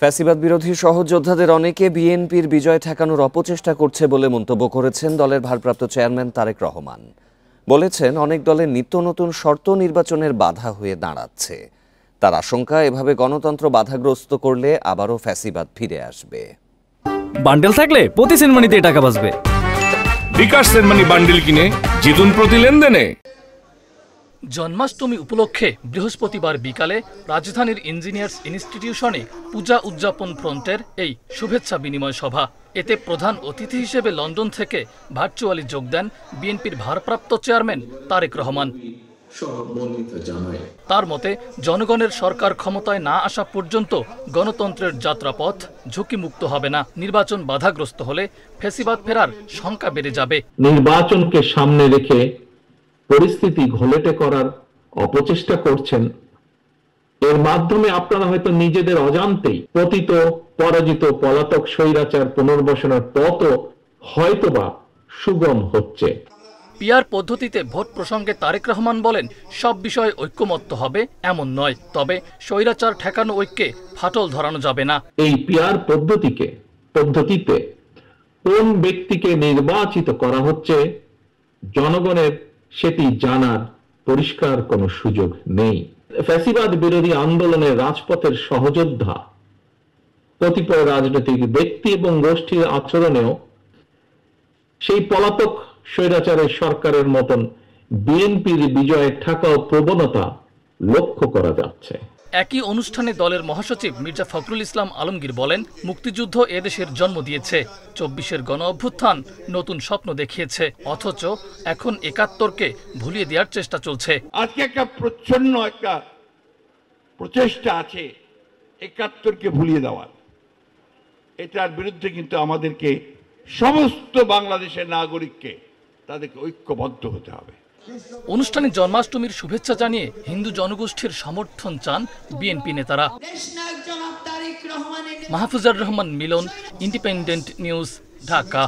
ফ্যাসিবাদ বিরোধী সহযোদ্ধাদের অনেকে বিএনপির বিজয় ঠেকানোর অপচেষ্টা করছে বলে মন্তব্য করেছেন দলের ভারপ্রাপ্ত চেয়ারম্যান তারেক রহমান। বলেছেন, অনেক দলের নিত্য নতুন শর্ত নির্বাচনের বাধা হয়ে দাঁড়াচ্ছে। তার আশঙ্কা, এভাবে গণতন্ত্র বাধাগ্রস্ত করলে আবারও ফ্যাসিবাদ ফিরে আসবে। বান্ডেল থাকলে প্রতি সেনমানিতে টাকা বাঁচবে। বিকাশ সেনমানি বান্ডেল কিনে জিতুন প্রতি লেনদেনে। জন্মাষ্টমী উপলক্ষে বৃহস্পতিবার বিকালে রাজধানীর ইঞ্জিনিয়ার্স ইনস্টিটিউশনে পূজা উদযাপন ফ্রন্টের এই শুভেচ্ছা বিনিময় সভা। এতে প্রধান অতিথি হিসেবে লন্ডন থেকে ভার্চুয়ালি যোগ দেন বিএনপির ভারপ্রাপ্ত চেয়ারম্যান তারেক রহমান। তার মতে, জনগণের সরকার ক্ষমতায় না আসা পর্যন্ত গণতন্ত্রের যাত্রাপথ ঝুঁকিমুক্ত হবে না। নির্বাচন বাধাগ্রস্ত হলে ফ্যাসিবাদ ফেরার শঙ্কা বেড়ে যাবে। নির্বাচনকে সামনে রেখে পরিস্থিতি ঘোলেটে করার অপচেষ্টা করছেন। এর মাধ্যমে আপনারা হয়তো নিজেদের অজান্তেই পতিত, পরাজিত, পলাতক স্বৈরাচার পুনর্বাসনের পথও হয়তোবা সুগম হচ্ছে। পিআর পদ্ধতিতে ভোট প্রসঙ্গে তারেক রহমান বলেন, সব বিষয়ে ঐক্যমত্য হবে এমন নয়, তবে স্বৈরাচার ঠেকানো ঐক্যে ফাটল ধরানো যাবে না। এই পিআর পদ্ধতিতে কোন ব্যক্তিকে নির্বাচিত করা হচ্ছে জনগণের সেটি জানার পরিষ্কার কোনো সুযোগ নেই। ফ্যাসিবাদ বিরোধী আন্দোলনের রাজপথের সহযোদ্ধা কতিপয় রাজনৈতিক ব্যক্তি এবং গোষ্ঠীর আচরণেও সেই পলাতক স্বৈরাচারের সরকারের মতন বিএনপির বিজয়ে ঠেকাও প্রবণতা লক্ষ্য করা যাচ্ছে। একই অনুষ্ঠানে দলের মহাসচিব মির্জা ফখরুল ইসলাম আলমগীর বলেন, মুক্তিযুদ্ধ এদেশের জন্ম দিয়েছে, ২৪-এর গণ অভ্যুত্থান নতুন স্বপ্ন দেখিয়েছে, অথচ এখন ৭১-কে ভুলিয়ে দেওয়ার চেষ্টা চলছে। আজকে একটা প্রচ্ছন্ন একটা প্রচেষ্টা আছে ৭১-কে ভুলিয়ে দেওয়ার। এটার বিরুদ্ধে কিন্তু আমাদেরকে সমস্ত বাংলাদেশের নাগরিককে তাদেরকে ঐক্যবদ্ধ হতে হবে। অনুষ্ঠানে জন্মাষ্টমীর শুভেচ্ছা জানিয়ে হিন্দু জনগোষ্ঠীর সমর্থন চান বিএনপি নেতারা। মাহফুজার রহমান মিলন, ইন্ডিপেন্ডেন্ট নিউজ, ঢাকা।